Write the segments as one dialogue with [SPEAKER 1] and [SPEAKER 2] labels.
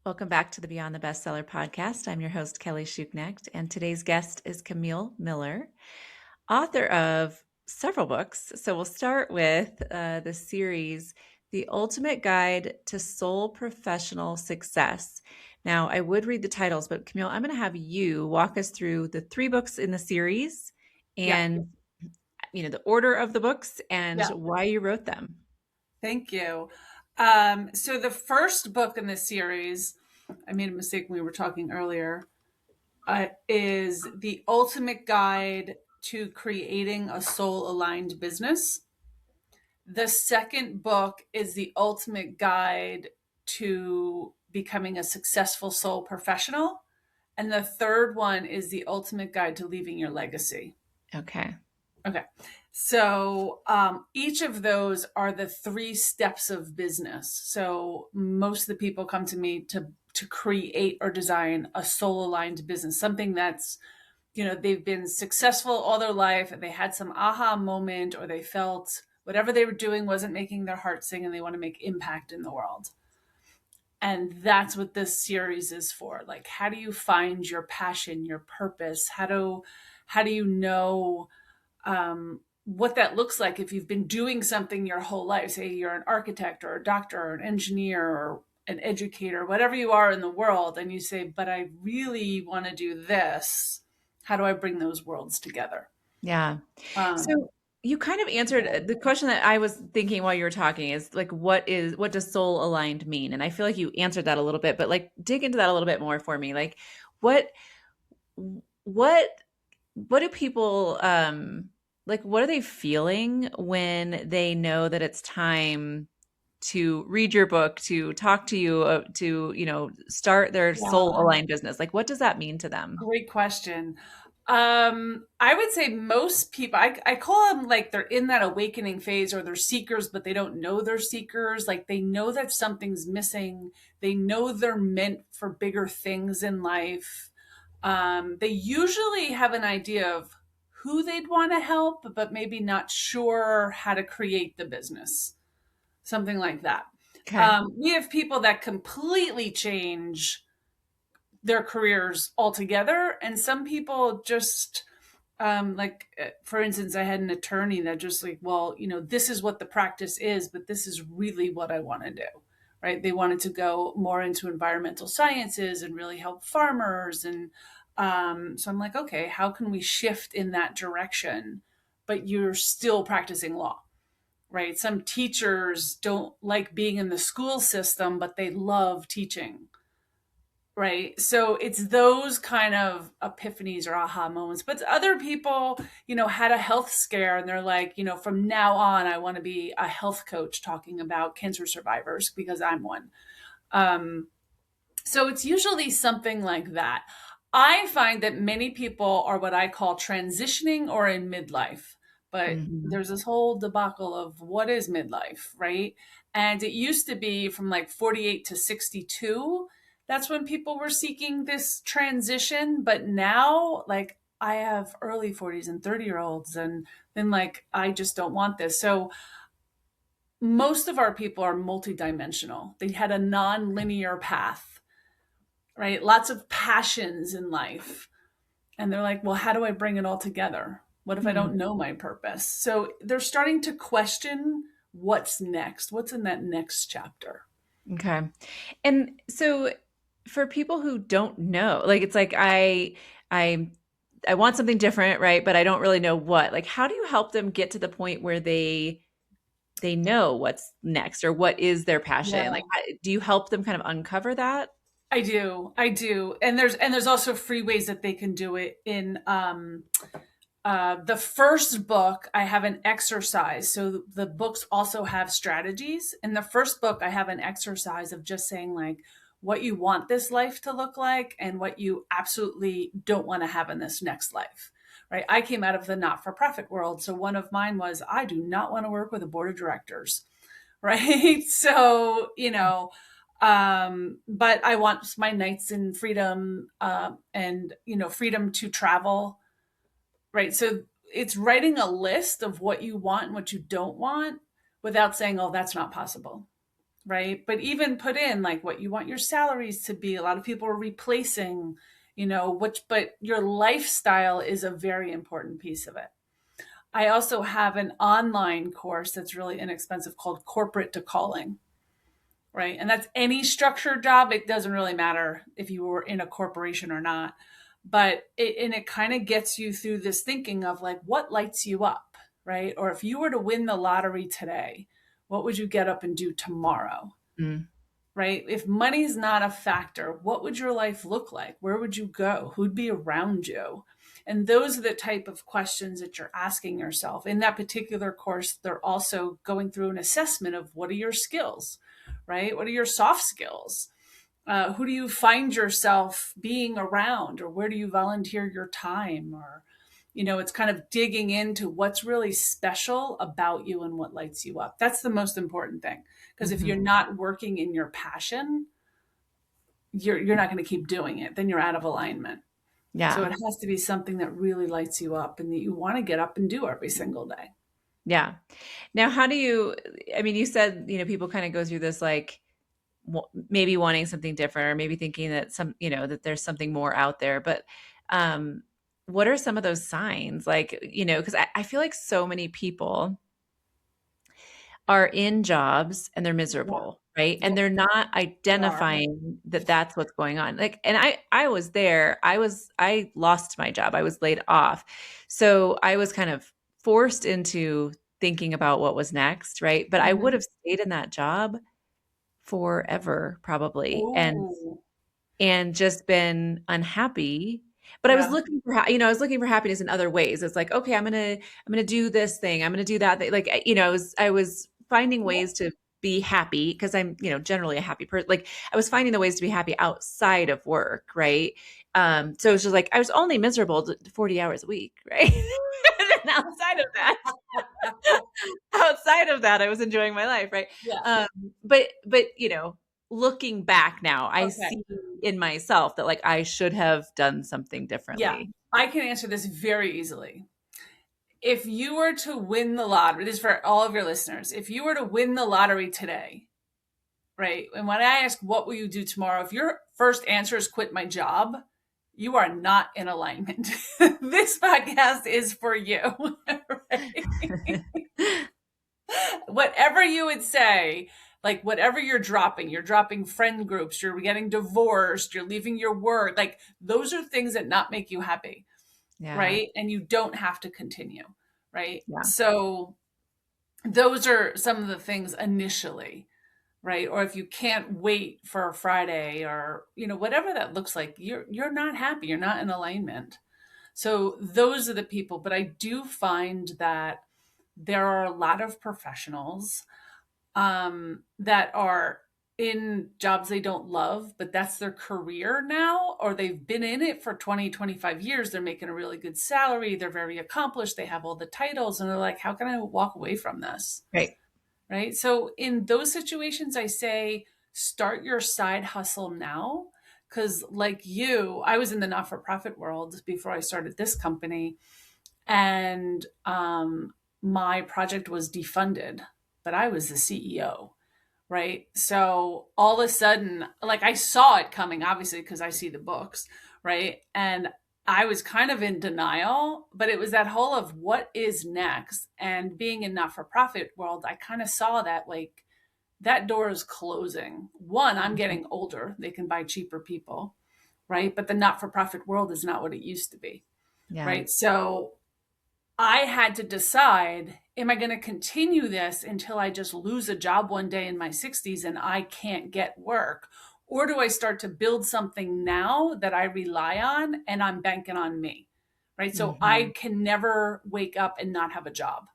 [SPEAKER 1] Welcome back to the Beyond the Bestseller podcast. I'm your host, Kelly Schuknecht, and today's guest is Camille Miller, author of several books. So we'll start with the series, The Ultimate Guide to Soul Professional Success. Now, I would read the titles, but Camille, I'm going to have you walk us through the three books in the series
[SPEAKER 2] Yeah,
[SPEAKER 1] and, the order of the books and
[SPEAKER 2] yeah.
[SPEAKER 1] why you wrote them.
[SPEAKER 2] Thank you. So the first book in this series, I made a mistake when we were talking earlier, is The Ultimate Guide to Creating a Soul Aligned Business. The second book is The Ultimate Guide to Becoming a Successful Soul Professional. And the third one is The Ultimate Guide to Leaving Your Legacy.
[SPEAKER 1] Okay.
[SPEAKER 2] Okay. So each of those are the three steps of business. So most of the people come to me to create or design a soul aligned business, something that's, they've been successful all their life. They had some aha moment, or they felt whatever they were doing wasn't making their heart sing, and they want to make impact in the world. And that's what this series is for. Like, how do you find your passion, your purpose? How do you know what that looks like if you've been doing something your whole life? Say you're an architect or a doctor or an engineer or an educator, whatever you are in the world, and you say, but I really want to do this. How do I bring those worlds together?
[SPEAKER 1] Yeah.
[SPEAKER 2] Um,
[SPEAKER 1] So you kind of answered the question that I was thinking while you were talking is like, what does soul aligned mean? And I feel like you answered that a little bit, but like dig into that a little bit more for me. Like what, what, what do people, like, what are they feeling when they know that it's time to read your book, to talk to you, to, start their soul
[SPEAKER 2] yeah,
[SPEAKER 1] aligned business? Like, what does that mean to them?
[SPEAKER 2] great question. I would say most people, I call them like they're in that awakening phase, or they're seekers, but they don't know they're seekers. Like they know that something's missing. They know they're meant for bigger things in life. They usually have an idea of who they'd want to help, but maybe not sure how to create the business, something like that.
[SPEAKER 1] Okay.
[SPEAKER 2] We have people that completely change their careers altogether, and some people just for instance, I had an attorney that just like, well, this is what the practice is, but this is really what I want to do. Right? They wanted to go more into environmental sciences and really help farmers. And so I'm like, okay, how can we shift in that direction, but you're still practicing law? Right? Some teachers don't like being in the school system, but they love teaching. Right. So it's those kind of epiphanies or aha moments. But other people, had a health scare, and they're like, from now on, I want to be a health coach talking about cancer survivors because I'm one. Um, so it's usually something like that. I find that many people are what I call transitioning or in midlife. But
[SPEAKER 1] Mhm.
[SPEAKER 2] there's this whole debacle of what is midlife, right? And it used to be from like 48 to 62. That's when people were seeking this transition. But now, like, I have early 40s and 30-year-olds, and then, like, I just don't want this. So most of our people are multidimensional. They had a non-linear path, right? Lots of passions in life. And they're like, well, how do I bring it all together? What if I
[SPEAKER 1] Hmm.
[SPEAKER 2] don't know my purpose? So they're starting to question what's next, what's in that next chapter.
[SPEAKER 1] Okay. And so for people who don't know, like it's like I I want something different, right? But I don't really know what. Like how do you help them get to the point where they know what's next or what is their passion? Like
[SPEAKER 2] Yeah,
[SPEAKER 1] do you help them kind of uncover that?
[SPEAKER 2] I do. I do. And there's also free ways that they can do it. In the first book, I have an exercise. So the books also have strategies. In the first book, I have an exercise of just saying, like, what you want this life to look like and what you absolutely don't want to have in this next life. Right. I came out of the not for profit world. So one of mine was, I do not want to work with a board of directors. Right. So, but I want my nights in freedom, and, freedom to travel. Right. So it's writing a list of what you want and what you don't want without saying, oh, that's not possible. right? But even put in like what you want your salaries to be. A lot of people are replacing, which, but your lifestyle is a very important piece of it. I also have an online course that's really inexpensive called Corporate to Calling, right? And that's any structured job. It doesn't really matter if you were in a corporation or not, but it kind of gets you through this thinking of like what lights you up, right? Or if you were to win the lottery today, what would you get up and do tomorrow?
[SPEAKER 1] Mm.
[SPEAKER 2] Right? If money's not a factor, what would your life look like? Where would you go? Who'd be around you? And those are the type of questions that you're asking yourself. In that particular course, they're also going through an assessment of what are your skills, right? What are your soft skills? Who do you find yourself being around, or where do you volunteer your time? Or, it's kind of digging into what's really special about you and what lights you up. That's the most important thing. Because if you're
[SPEAKER 1] Mhm.
[SPEAKER 2] not working in your passion, you're not going to keep doing it. Then you're out of alignment. So
[SPEAKER 1] Yeah.
[SPEAKER 2] it has to be something that really lights you up and that you want to get up and do every single day.
[SPEAKER 1] Yeah. Now, how do you, I mean, you said, people kind of go through this like maybe wanting something different or maybe thinking that that there's something more out there. But um, what are some of those signs? Like, because I feel like so many people are in jobs and they're
[SPEAKER 2] Yeah.
[SPEAKER 1] miserable, right? And
[SPEAKER 2] Yep.
[SPEAKER 1] they're not
[SPEAKER 2] They are.
[SPEAKER 1] identifying that that's what's going on. Like, and I was there. I lost my job. I was laid off. So I was kind of forced into thinking about what was next, right? But I would
[SPEAKER 2] Mhm.
[SPEAKER 1] have stayed in that job forever probably
[SPEAKER 2] Ooh.
[SPEAKER 1] and just been unhappy. But I was
[SPEAKER 2] Yeah.
[SPEAKER 1] looking for, I was looking for happiness in other ways. It's like, okay, I'm gonna do this thing. I'm gonna do that thing. Like, I was finding
[SPEAKER 2] Yep.
[SPEAKER 1] ways to be happy because I'm, generally a happy person. Like, I was finding the ways to be happy outside of work, right? So it's just like I was only miserable 40 hours a week, right? And then outside of that, I was enjoying my life, right?
[SPEAKER 2] Yeah.
[SPEAKER 1] Um, but looking back now, I
[SPEAKER 2] Okay.
[SPEAKER 1] see in myself that like I should have done something
[SPEAKER 2] Yeah.
[SPEAKER 1] differently.
[SPEAKER 2] I can answer this very easily. If you were to win the lottery, this is for all of your listeners. If you were to win the lottery today, right? And when I ask, what will you do tomorrow? If your first answer is quit my job, you are not in alignment. This podcast is for you. Right? Whatever you would say, like whatever you're dropping friend groups, you're getting divorced, you're leaving your work, like those are things that not make you happy,
[SPEAKER 1] Yeah.
[SPEAKER 2] right? And you don't have to continue, right?
[SPEAKER 1] Yeah.
[SPEAKER 2] So those are some of the things initially, right? Or if you can't wait for a Friday or, whatever that looks like, you're not happy, you're not in alignment. So those are the people, but I do find that there are a lot of professionals that are in jobs they don't love, but that's their career now, or they've been in it for 20, 25 years. They're making a really good salary. They're very accomplished. They have all the titles, and they're like, how can I walk away from this?
[SPEAKER 1] Right.
[SPEAKER 2] Right. So, in those situations, I say start your side hustle now. Because, like you, I was in the not for profit world before I started this company, and my project was defunded, but I was the CEO, right? So all of a sudden, like I saw it coming, obviously, because I see the books, right? And I was kind of in denial, but it was that whole of what is next. And being in not for profit world, I kind of saw that like that door is closing. One, I'm
[SPEAKER 1] Mhm.
[SPEAKER 2] getting older, they can buy cheaper people, right? But the not for profit world is not what it used to be,
[SPEAKER 1] Yeah.
[SPEAKER 2] right? So I had to decide, am I going to continue this until I just lose a job one day in my 60s and I can't get work? Or do I start to build something now that I rely on and I'm banking on me? Right. So I
[SPEAKER 1] Mhm.
[SPEAKER 2] can never wake up and not have a job.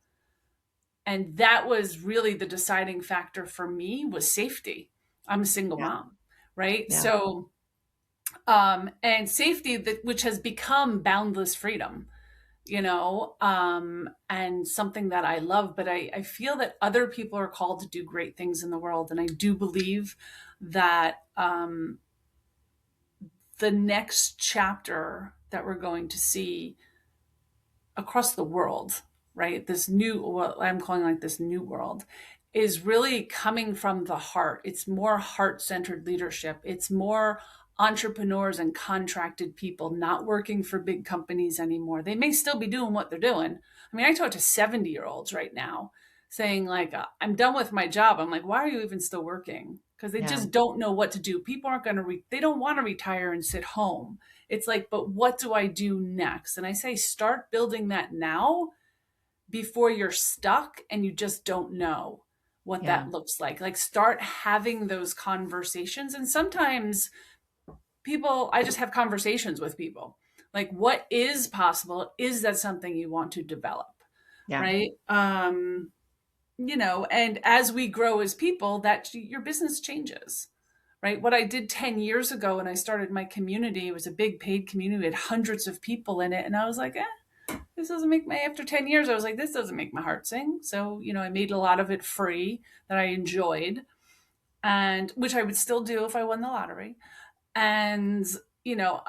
[SPEAKER 2] And that was really the deciding factor for me was safety. I'm a single
[SPEAKER 1] Yeah.
[SPEAKER 2] mom. Right.
[SPEAKER 1] Yeah.
[SPEAKER 2] So, and safety that which has become boundless freedom, and something that I love. But I feel that other people are called to do great things in the world. And I do believe that the next chapter that we're going to see across the world, right? This new, what I'm calling like this new world, is really coming from the heart. It's more heart-centered leadership. It's more entrepreneurs and contracted people not working for big companies anymore. They may still be doing what they're doing. I mean, I talk to 70-year-olds right now saying like, I'm done with my job. I'm like, why are you even still working? Because they
[SPEAKER 1] Yeah.
[SPEAKER 2] just don't know what to do. People aren't going to, they don't want to retire and sit home. It's like, but what do I do next? And I say, start building that now before you're stuck and you just don't know what
[SPEAKER 1] Yeah.
[SPEAKER 2] that looks like. Like, start having those conversations. And sometimes people, I just have conversations with people. Like, what is possible? Is that something you want to develop?
[SPEAKER 1] Yeah.
[SPEAKER 2] Right. And as we grow as people, that your business changes. Right. What I did 10 years ago when I started my community, it was a big paid community, it had hundreds of people in it. And I was like, this doesn't make my, after 10 years, I was like, this doesn't make my heart sing. So, I made a lot of it free that I enjoyed, and which I would still do if I won the lottery. And,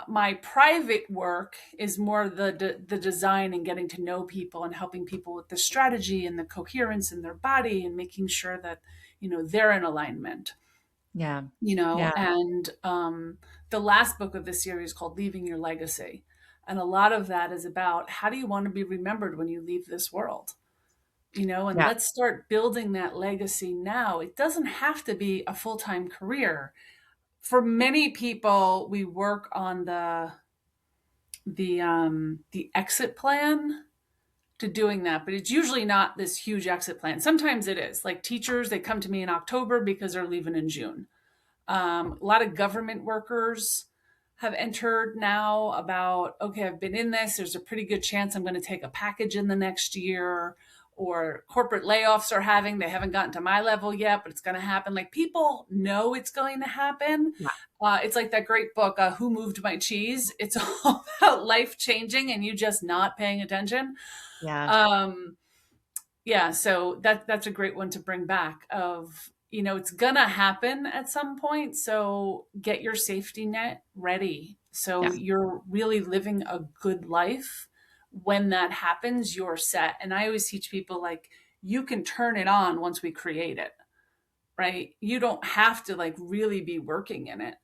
[SPEAKER 2] my private work is more the design and getting to know people and helping people with the strategy and the coherence in their body and making sure that, they're in alignment,
[SPEAKER 1] Yeah. Yeah.
[SPEAKER 2] and the last book of this series called Leaving Your Legacy. And a lot of that is about how do you want to be remembered when you leave this world? And
[SPEAKER 1] Yeah.
[SPEAKER 2] let's start building that legacy now. It doesn't have to be a full-time career. For many people, we work on the exit plan to doing that, but it's usually not this huge exit plan. Sometimes it is. Like teachers, they come to me in October because they're leaving in June. A lot of government workers have entered now about, okay, I've been in this. There's a pretty good chance I'm going to take a package in the next year. Or corporate layoffs are having, they haven't gotten to my level yet, but it's going to happen. Like, people know it's going to happen.
[SPEAKER 1] Yeah.
[SPEAKER 2] It's like that great book, Who Moved My Cheese? It's all about life changing and you just not paying attention.
[SPEAKER 1] Yeah.
[SPEAKER 2] Um, yeah, so that's a great one to bring back of, it's gonna happen at some point. So get your safety net ready. So
[SPEAKER 1] Yeah.
[SPEAKER 2] you're really living a good life. When that happens, you're set. And I always teach people like you can turn it on once we create it, right? You don't have to like really be working in it,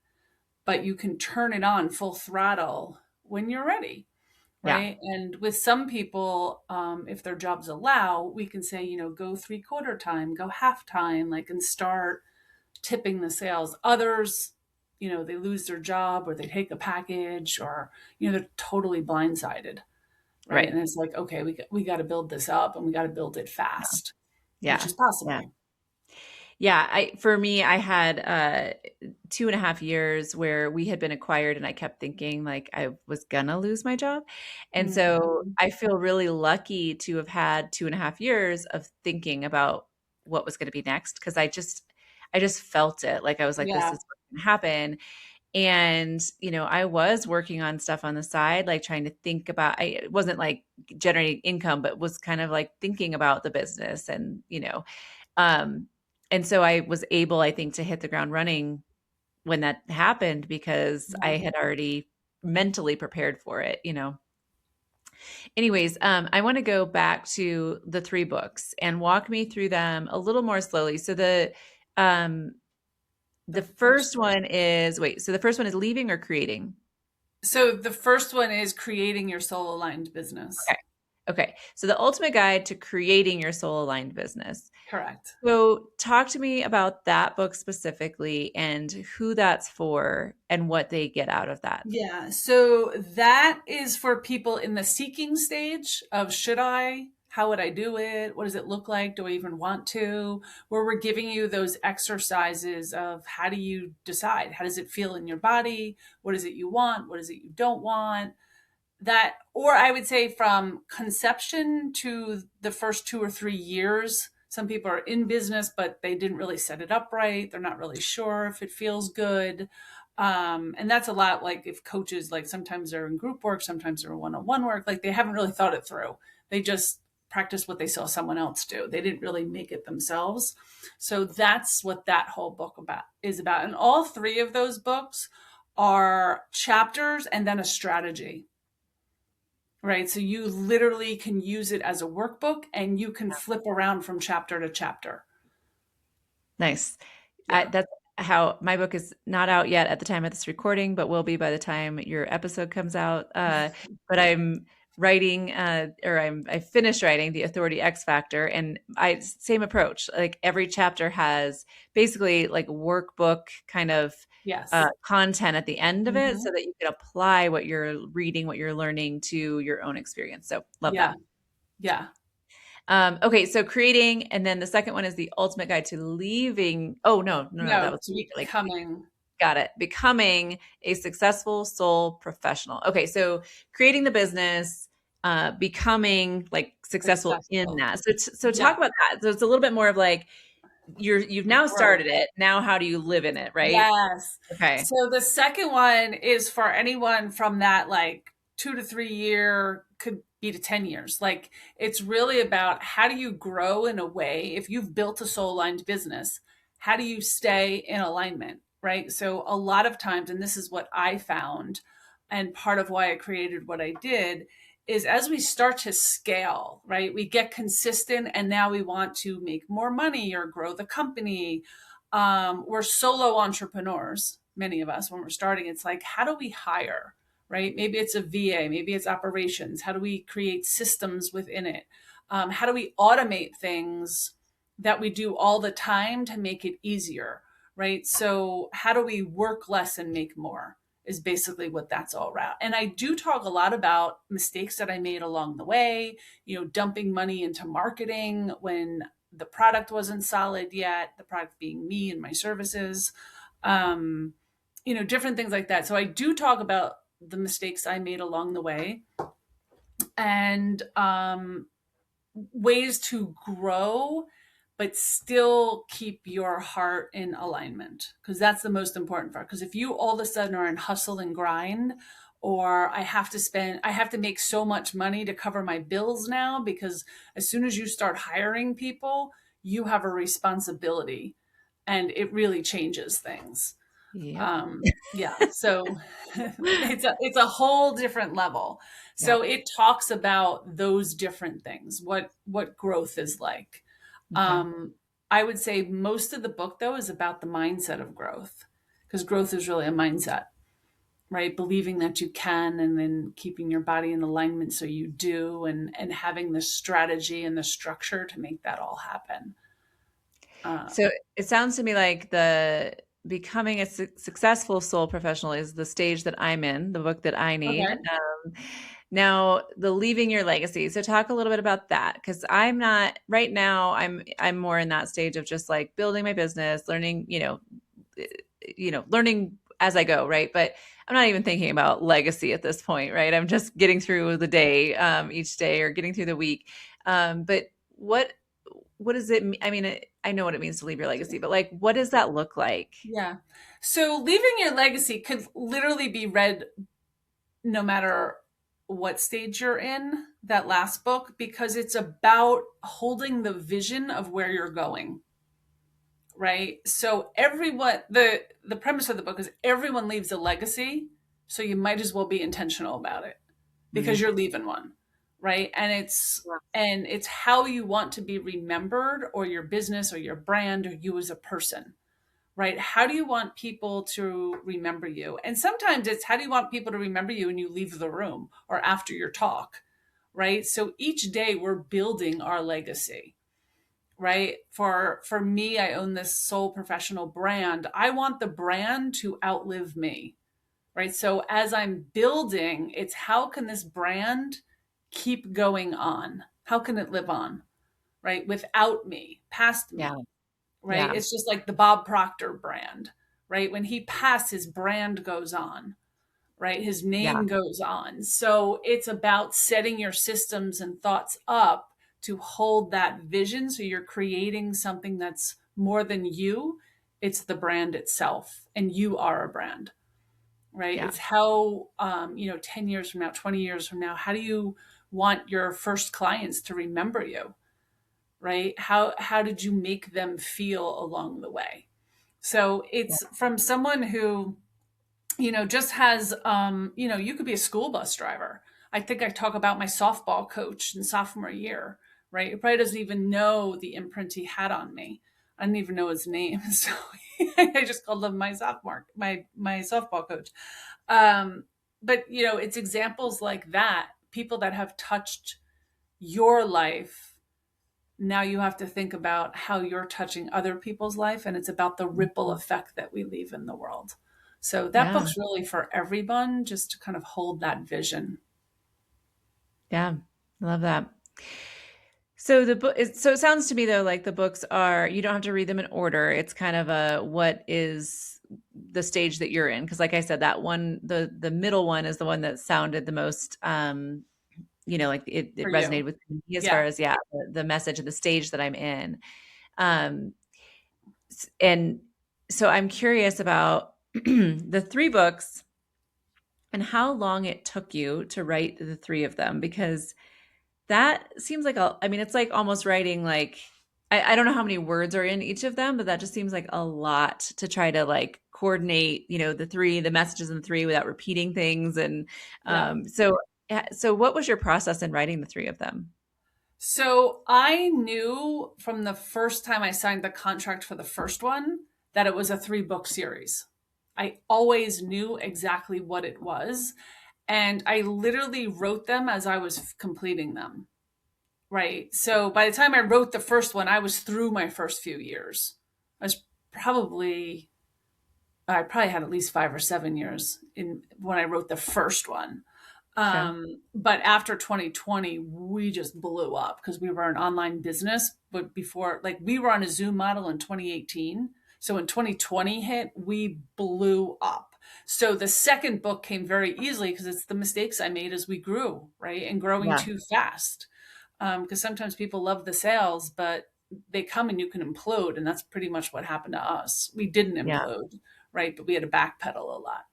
[SPEAKER 2] but you can turn it on full throttle when you're ready,
[SPEAKER 1] Yeah.
[SPEAKER 2] right? And with some people, if their jobs allow, we can say, go 3/4 time, go half time, like, and start tipping the sales. Others, they lose their job or they take a package or, they're totally blindsided, right?
[SPEAKER 1] Right.
[SPEAKER 2] And it's like, okay, we got to build this up and we got to build it fast, which
[SPEAKER 1] Yeah.
[SPEAKER 2] is
[SPEAKER 1] Yeah.
[SPEAKER 2] possible.
[SPEAKER 1] Yeah. For me, I had 2.5 years where we had been acquired and I kept thinking like I was gonna lose my job. And so
[SPEAKER 2] Mhm.
[SPEAKER 1] I feel really lucky to have had 2.5 years of thinking about what was going to be next. Cause I just felt it. Like I was like, this
[SPEAKER 2] Yeah.
[SPEAKER 1] is what's going to happen. And, I was working on stuff on the side, like trying to think about, it wasn't like generating income, but was kind of like thinking about the business um, and so I was able, I think, to hit the ground running when that happened because I
[SPEAKER 2] Yeah.
[SPEAKER 1] had already mentally prepared for it. Anyways, I want to go back to the three books and walk me through them a little more slowly. So um, the
[SPEAKER 2] The first
[SPEAKER 1] first one is wait. So the first one is leaving or creating.
[SPEAKER 2] So the first one is creating your soul aligned business.
[SPEAKER 1] Okay. Okay. So the ultimate guide to creating your soul aligned business.
[SPEAKER 2] Correct.
[SPEAKER 1] So, talk to me about that book specifically and who that's for and what they get out of that.
[SPEAKER 2] Yeah. So that is for people in the seeking stage of should I? How would I do it? What does it look like? Do I even want to? Where we're giving you those exercises of how do you decide? How does it feel in your body? What is it you want? What is it you don't want? That, or I would say from conception to the first 2 or 3 years. Some people are in business, but they didn't really set it up right. They're not really sure if it feels good. And that's a lot like if coaches, like sometimes they're in group work, sometimes they're in one-on-one work, like they haven't really thought it through. They just practice what they saw someone else do. They didn't really make it themselves. So that's what that whole book is about. And all three of those books are chapters and then a strategy, right? So you literally can use it as a workbook and you can flip around from chapter to chapter,
[SPEAKER 1] Nice.
[SPEAKER 2] Yeah.
[SPEAKER 1] That's how my book is not out yet at the time of this recording, but will be by the time your episode comes out. But I'm writing, I finished writing The Authority X Factor, and I same approach. Like every chapter has basically like workbook kind of
[SPEAKER 2] Yes.
[SPEAKER 1] content at the end of it, so
[SPEAKER 2] Hmm.
[SPEAKER 1] that you can apply what you're reading, what you're learning to your own experience. So love
[SPEAKER 2] Yeah.
[SPEAKER 1] that.
[SPEAKER 2] Yeah.
[SPEAKER 1] Okay, so creating, and then the second one is the ultimate guide to leaving. Oh no, that
[SPEAKER 2] No,
[SPEAKER 1] was
[SPEAKER 2] to
[SPEAKER 1] like
[SPEAKER 2] becoming.
[SPEAKER 1] got it. Becoming a successful soul professional. Okay, so creating the business, becoming like successful in
[SPEAKER 2] Successful.
[SPEAKER 1] that. So talk
[SPEAKER 2] Yeah.
[SPEAKER 1] about that. So it's a little bit more of like you've now
[SPEAKER 2] Growth.
[SPEAKER 1] started it. Now how do you live in it, right?
[SPEAKER 2] Yes.
[SPEAKER 1] Okay.
[SPEAKER 2] So the second one is for anyone from that like 2 to 3 year, could be to 10 years. Like it's really about how do you grow in a way, if you've built a soul aligned business, how do you stay in alignment, right? So a lot of times, and this is what I found, and part of why I created what I did, is as we start to scale, right? We get consistent and now we want to make more money or grow the company. We're solo entrepreneurs, many of us, when we're starting. It's like, how do we hire, right? Maybe it's a VA, maybe it's operations. How do we create systems within it? How do we automate things that we do all the time to make it easier, right? So, how do we work less and make more? Is basically what that's all about. And I do talk a lot about mistakes that I made along the way, dumping money into marketing when the product wasn't solid yet, the product being me and my services, um, different things like that. So I do talk about the mistakes I made along the way, and ways to grow but still keep your heart in alignment, because that's the most important part. Because if you all of a sudden are in hustle and grind, or I have to make so much money to cover my bills now, because as soon as you start hiring people, you have a responsibility, and it really changes things.
[SPEAKER 1] Yep.
[SPEAKER 2] Yeah, so it's a whole different level. So
[SPEAKER 1] Yep.
[SPEAKER 2] it talks about those different things, what growth is like.
[SPEAKER 1] Okay.
[SPEAKER 2] um I would say most of the book though is about the mindset of growth, because growth is really a mindset, right? Believing that you can, and then keeping your body in alignment so you do, and having the strategy and the structure to make that all happen.
[SPEAKER 1] So it sounds to me like the becoming a successful soul professional is the stage that I'm in, the book that I need.
[SPEAKER 2] Okay.
[SPEAKER 1] Now, the leaving your legacy. So talk a little bit about that, because I'm not right now. I'm more in that stage of just like building my business, learning, learning as I go, right? But I'm not even thinking about legacy at this point, right? I'm just getting through the day, each day, or getting through the week. But what what does it mean? I mean, I know what it means to leave your legacy, but like, what does that look like?
[SPEAKER 2] Yeah. So leaving your legacy could literally be read no matter what stage you're in, that last book, because it's about holding the vision of where you're going, right? So everyone, the premise of the book is everyone leaves a legacy, so you might as well be intentional about it, because
[SPEAKER 1] Mhm.
[SPEAKER 2] you're leaving one, right? And it's how you want to be remembered, or your business or your brand or you as a person, right? How do you want people to remember you? And sometimes it's how do you want people to remember you when you leave the room or after your talk, right? So each day we're building our legacy, right? For me, I own this soul professional brand. I want the brand to outlive me, right? So as I'm building, it's how can this brand keep going on? How can it live on, right? Without me, past
[SPEAKER 1] Yeah.
[SPEAKER 2] me, right?
[SPEAKER 1] Yeah.
[SPEAKER 2] It's just like the Bob Proctor brand, right? When he passed, his brand goes on, right? His
[SPEAKER 1] Yeah.
[SPEAKER 2] name goes on. So it's about setting your systems and thoughts up to hold that vision. So you're creating something that's more than you, it's the brand itself, and you are a brand, right?
[SPEAKER 1] Yeah.
[SPEAKER 2] It's how, 10 years from now, 20 years from now, how do you want your first clients to remember you, right? How did you make them feel along the way? So
[SPEAKER 1] Yeah.
[SPEAKER 2] it's from someone who, just has, you could be a school bus driver. I think I talk about my softball coach in sophomore year, right? He probably doesn't even know the imprint he had on me. I didn't even know his name. So I just called him my softball coach. Um, but it's examples like that, people that have touched your life. Now you have to think about how you're touching other people's life, and it's about the ripple effect that we leave in the world. So that
[SPEAKER 1] Yeah.
[SPEAKER 2] book's really for everyone, just to kind of hold that vision.
[SPEAKER 1] Yeah. I love that. So the book is, so it sounds to me though like the books are, you don't have to read them in order. It's kind of a what is the stage that you're in, because like I said, that one, the middle one is the one that sounded the most like it
[SPEAKER 2] For
[SPEAKER 1] resonated
[SPEAKER 2] you.
[SPEAKER 1] with me as far
[SPEAKER 2] Yeah.
[SPEAKER 1] as the message of the stage that I'm in. Um and so I'm curious about the three books and how long it took you to write the three of them, because that seems like I mean, it's like almost writing like, I don't know how many words are in each of them, but that just seems like a lot to try to like coordinate, the messages in the three without repeating things. And
[SPEAKER 2] Yeah.
[SPEAKER 1] so what was your process in writing the three of them?
[SPEAKER 2] So I knew from the first time I signed the contract for the first one that it was a 3-book series. I always knew exactly what it was. And I literally wrote them as I was completing them. Right. So by the time I wrote the first one, I was through my first few years. I was probably, I probably had at least 5 or 7 years in when I wrote the first one.
[SPEAKER 1] Okay.
[SPEAKER 2] But after 2020, we just blew up because we were an online business. But before, like, we were on a Zoom model in 2018. So when 2020 hit, we blew up. So the second book came very easily because it's the mistakes I made as we grew, right? And growing
[SPEAKER 1] Yeah.
[SPEAKER 2] too fast. Because sometimes people love the sales, but they come and you can implode. And that's pretty much what happened to us. We didn't
[SPEAKER 1] Yeah.
[SPEAKER 2] implode, right? But we had to backpedal a lot.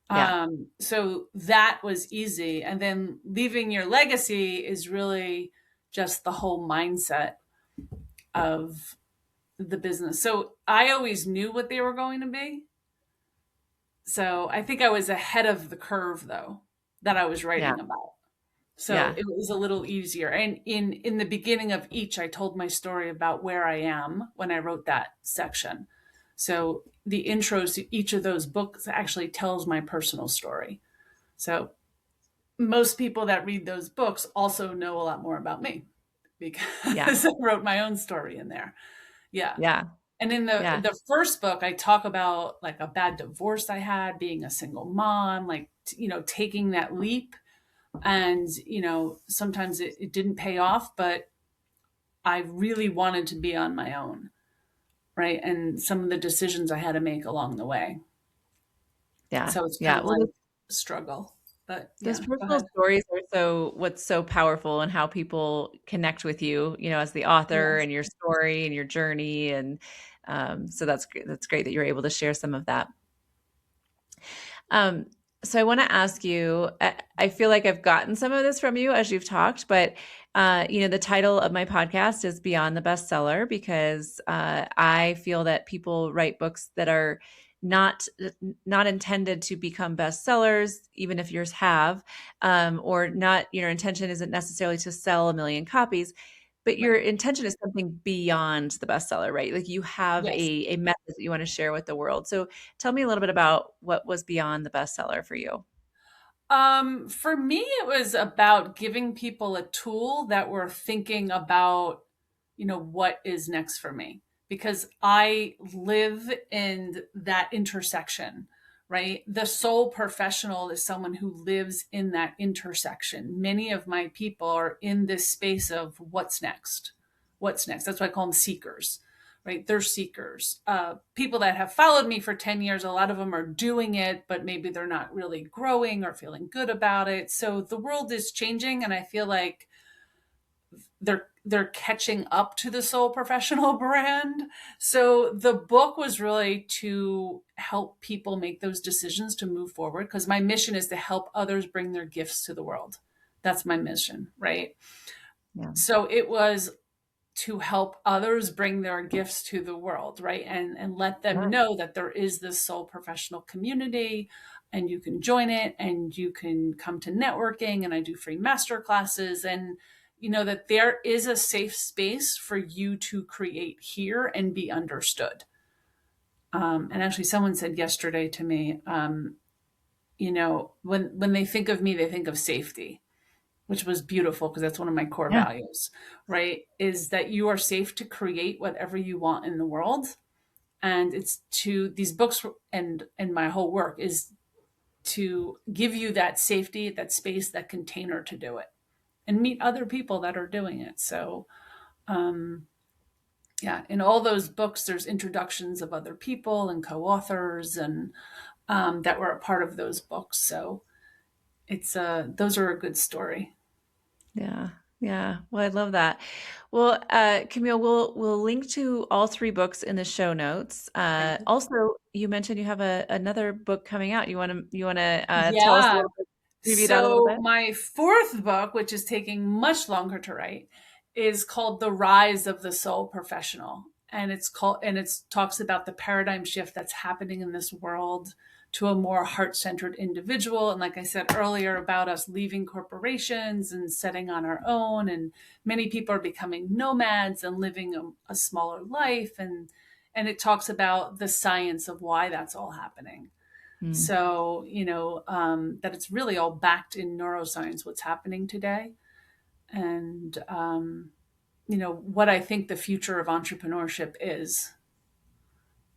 [SPEAKER 1] Yeah.
[SPEAKER 2] So that was easy. And then leaving your legacy is really just the whole mindset of the business. So I always knew what they were going to be. So I think I was ahead of the curve though, that I was
[SPEAKER 1] Yeah.
[SPEAKER 2] writing about. So
[SPEAKER 1] Yeah.
[SPEAKER 2] it was a little easier. And in the beginning of each, I told my story about where I am when I wrote that section. So the intros to each of those books actually tells my personal story. So most people that read those books also know a lot more about me
[SPEAKER 1] Yeah.
[SPEAKER 2] because I wrote my own story in there. Yeah.
[SPEAKER 1] Yeah.
[SPEAKER 2] And in the
[SPEAKER 1] Yeah.
[SPEAKER 2] the first book, I talk about like a bad divorce I had, being a single mom, like taking that leap, and sometimes it didn't pay off, but I really wanted to be on my own, right? And some of the decisions I had to make along the way.
[SPEAKER 1] Yeah.
[SPEAKER 2] So it's kind
[SPEAKER 1] Yeah.
[SPEAKER 2] of
[SPEAKER 1] Well,
[SPEAKER 2] like a struggle. But
[SPEAKER 1] those
[SPEAKER 2] yeah, go
[SPEAKER 1] personal
[SPEAKER 2] ahead.
[SPEAKER 1] stories are what's so powerful, and how people connect with you, as the author,
[SPEAKER 2] Yes.
[SPEAKER 1] and your story and your journey. And so that's great that you're able to share some of that. Um, so I want to ask you, I feel like I've gotten some of this from you as you've talked, but the title of my podcast is Beyond the Bestseller, because I feel that people write books that are not not intended to become bestsellers, even if yours have, or not. Your intention isn't necessarily to sell a million copies, but your
[SPEAKER 2] Right.
[SPEAKER 1] intention is something beyond the bestseller, right? Like you have
[SPEAKER 2] Yes.
[SPEAKER 1] a message that you want to share with the world. So tell me a little bit about what was beyond the bestseller for you.
[SPEAKER 2] For me, it was about giving people a tool that were thinking about, what is next for me, because I live in that intersection, right? The soul professional is someone who lives in that intersection. Many of my people are in this space of what's next. What's next? That's why I call them seekers, right? They're seekers. People that have followed me for 10 years, a lot of them are doing it, but maybe they're not really growing or feeling good about it. So the world is changing, and I feel like they're catching up to the soul professional brand. So the book was really to help people make those decisions to move forward, because my mission is to help others bring their gifts to the world. That's my mission, right?
[SPEAKER 1] Yeah.
[SPEAKER 2] So it was to help others bring their gifts to the world, right? And let them
[SPEAKER 1] Yeah.
[SPEAKER 2] know that there is this soul professional community, and you can join it, and you can come to networking, and I do free master classes, and that there is a safe space for you to create here and be understood. And actually, someone said yesterday to me, when they think of me, they think of safety, which was beautiful because that's one of my core
[SPEAKER 1] Yeah.
[SPEAKER 2] values, right? Is that you are safe to create whatever you want in the world. And it's to these books and my whole work is to give you that safety, that space, that container to do it and meet other people that are doing it. So, yeah, in all those books, there's introductions of other people and co-authors and that were a part of those books. So it's those are a good story.
[SPEAKER 1] Yeah. Yeah. Well, I love that. Well, Camille, we'll link to all three books in the show notes.
[SPEAKER 2] Thank you.
[SPEAKER 1] Also, you mentioned you have another book coming out. You want to tell us a
[SPEAKER 2] Yeah.
[SPEAKER 1] little bit, preview that a little
[SPEAKER 2] So
[SPEAKER 1] bit?
[SPEAKER 2] my fourth book, which is taking much longer to write, is called The Rise of the Soul Professional. And it talks about the paradigm shift that's happening in this world to a more heart-centered individual. And like I said earlier, about us leaving corporations and setting on our own. And many people are becoming nomads and living a smaller life. And it talks about the science of why that's all happening.
[SPEAKER 1] Hmm.
[SPEAKER 2] So, that it's really all backed in neuroscience, what's happening today. And, what I think the future of entrepreneurship is.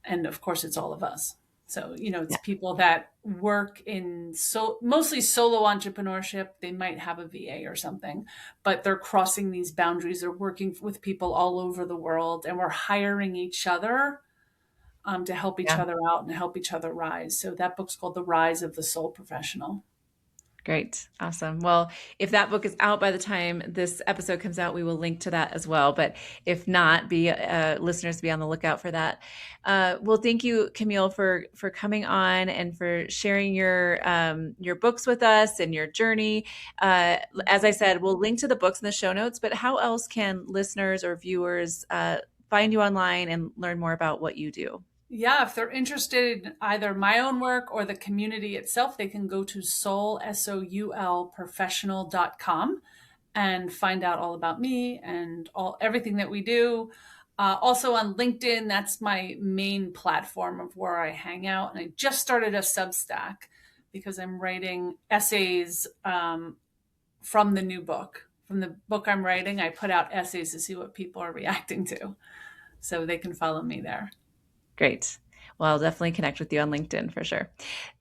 [SPEAKER 2] And of course, it's all of us. So, it's
[SPEAKER 1] Yeah.
[SPEAKER 2] people that work in mostly solo entrepreneurship. They might have a VA or something, but they're crossing these boundaries. They're working with people all over the world, and we're hiring each other to help each
[SPEAKER 1] Yeah.
[SPEAKER 2] other out and help each other rise. So that book's called The Rise of the Soul Professional.
[SPEAKER 1] Great. Awesome. Well, if that book is out by the time this episode comes out, we will link to that as well. But if not, listeners, be on the lookout for that. Well, thank you, Camille, for coming on and for sharing your books with us and your journey. As I said, we'll link to the books in the show notes. But how else can listeners or viewers find you online and learn more about what you do?
[SPEAKER 2] Yeah, if they're interested in either my own work or the community itself, they can go to soul professional.com and find out all about me and everything that we do. Also on LinkedIn, that's my main platform of where I hang out. And I just started a Substack because I'm writing essays from the new book. From the book I'm writing, I put out essays to see what people are reacting to. So they can follow me there.
[SPEAKER 1] Great. Well, I'll definitely connect with you on LinkedIn for sure.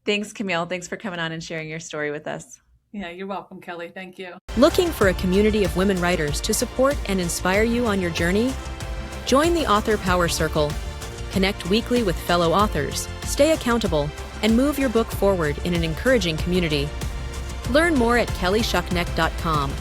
[SPEAKER 1] Thanks, Camille. Thanks for coming on and sharing your story with us.
[SPEAKER 2] Yeah, you're welcome, Kelly. Thank you.
[SPEAKER 3] Looking for a community of women writers to support and inspire you on your journey? Join the Author Power Circle. Connect weekly with fellow authors, stay accountable, and move your book forward in an encouraging community. Learn more at kellyschuknecht.com.